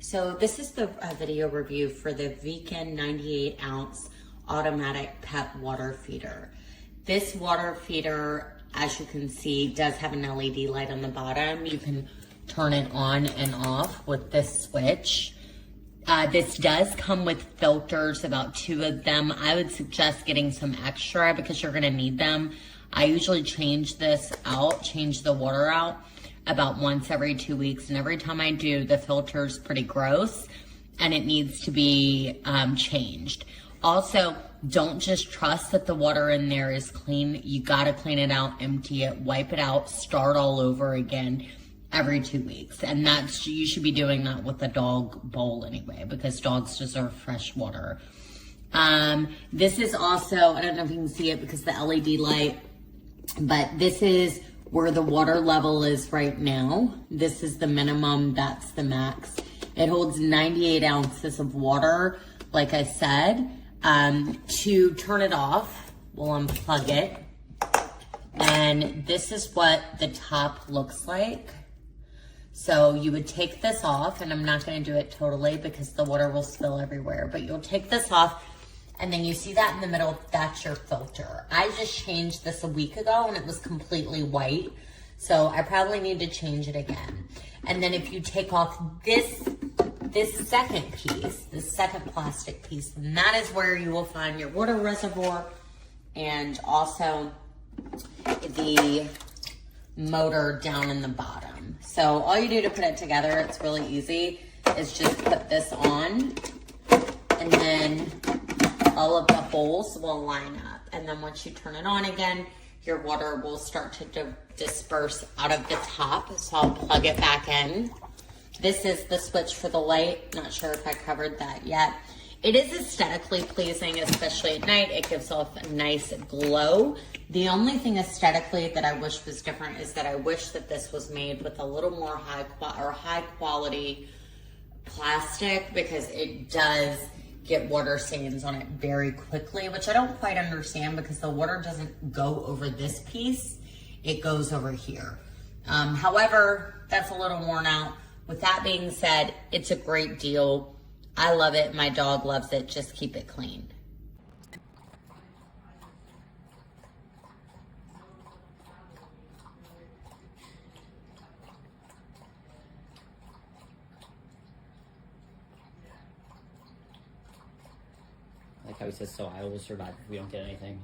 So this is the video review for the Veken 98 ounce automatic pet water feeder. This water feeder, as you can see, does have an LED light on the bottom. You can turn it on and off with this switch. This does come with filters, about 2 of them. I would suggest getting some extra because you're gonna need them. I usually change this out, change the water out about once every 2 weeks. And every time I do, the filter's pretty gross and it needs to be changed. Also, don't just trust that the water in there is clean. You gotta clean it out, empty it, wipe it out, start all over again every 2 weeks. And you should be doing that with a dog bowl anyway, because dogs deserve fresh water. This is also, I don't know if you can see it because the LED light, but this is where the water level is right now. This is the minimum, that's the max. It holds 98 ounces of water, like I said. To turn it off, we'll unplug it. And this is what the top looks like. So you would take this off, and I'm not gonna do it totally because the water will spill everywhere, but you'll take this off, and then you see that in the middle, that's your filter. I just changed this a week ago and it was completely white. So I probably need to change it again. And then if you take off this second piece, this second plastic piece, and that is where you will find your water reservoir and also the motor down in the bottom. So all you do to put it together, it's really easy, is just put this on, and then all of the holes will line up. And then once you turn it on again, your water will start to disperse out of the top. So I'll plug it back in. This is the switch for the light. Not sure if I covered that yet. It is aesthetically pleasing, especially at night. It gives off a nice glow. The only thing aesthetically that I wish was different is that I wish that this was made with a little more high quality plastic, because it does get water stains on it very quickly, which I don't quite understand because the water doesn't go over this piece, it goes over here. However, that's a little worn out. With that being said, it's a great deal. I love it, my dog loves it, just keep it clean. Like how he says, so I will survive if we don't get anything.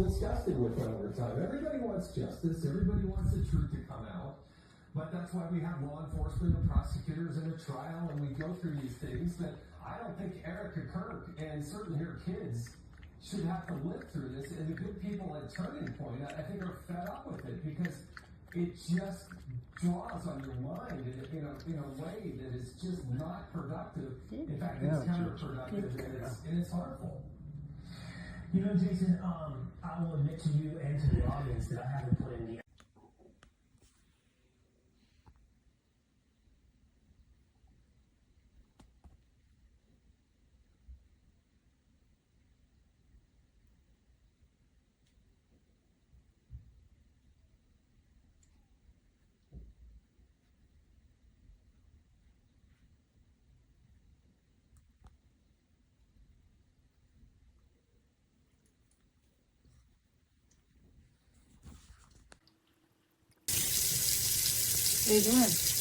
disgusted with it over time. Everybody wants justice. Everybody wants the truth to come out. But that's why we have law enforcement and prosecutors in a trial, and we go through these things that I don't think Erica Kirk and certainly her kids should have to live through this. And the good people at Turning Point, I think, are fed up with it because it just draws on your mind in a way that is just not productive. In fact, it's counterproductive and it's harmful. You know, Jason, I will admit to you and to the audience that I haven't put in the What are you doing?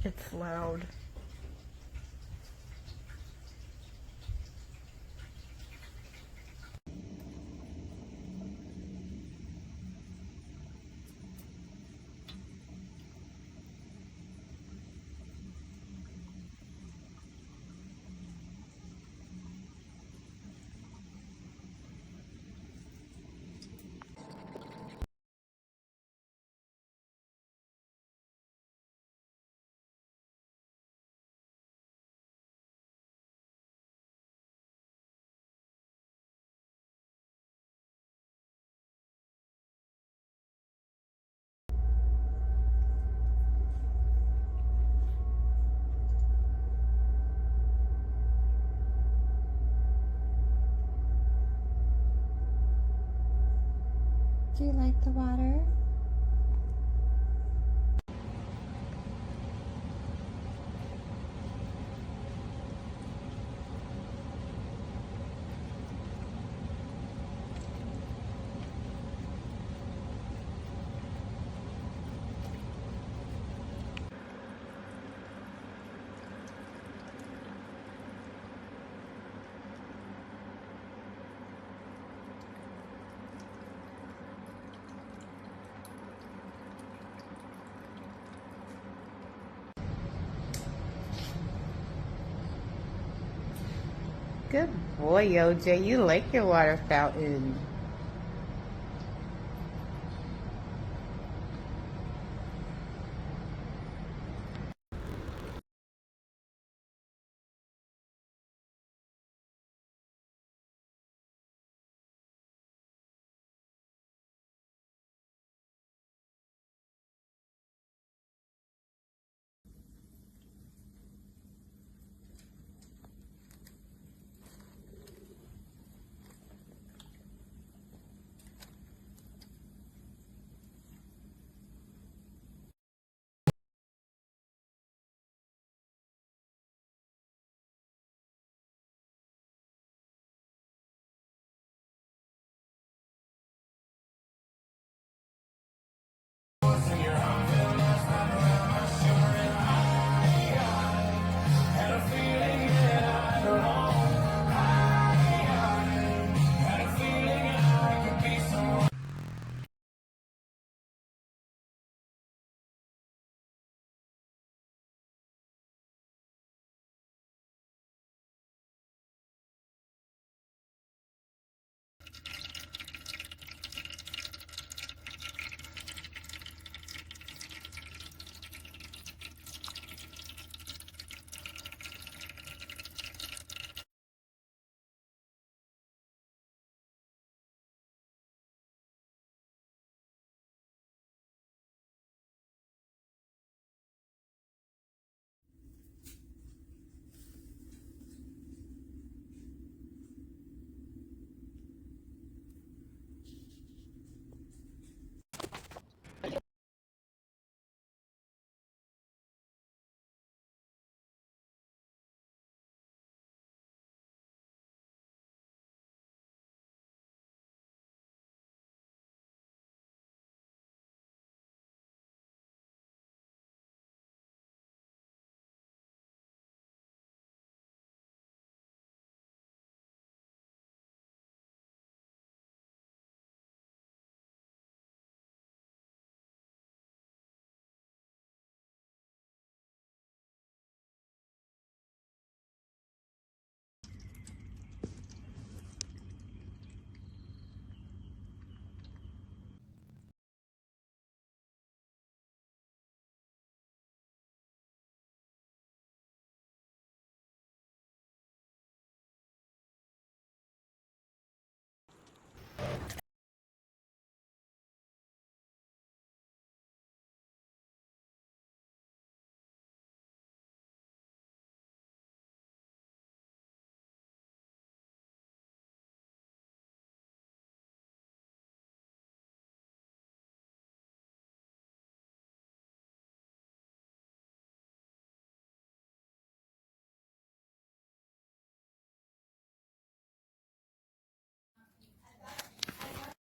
It's loud. Do you like the water? Good boy, OJ. You like your water fountain.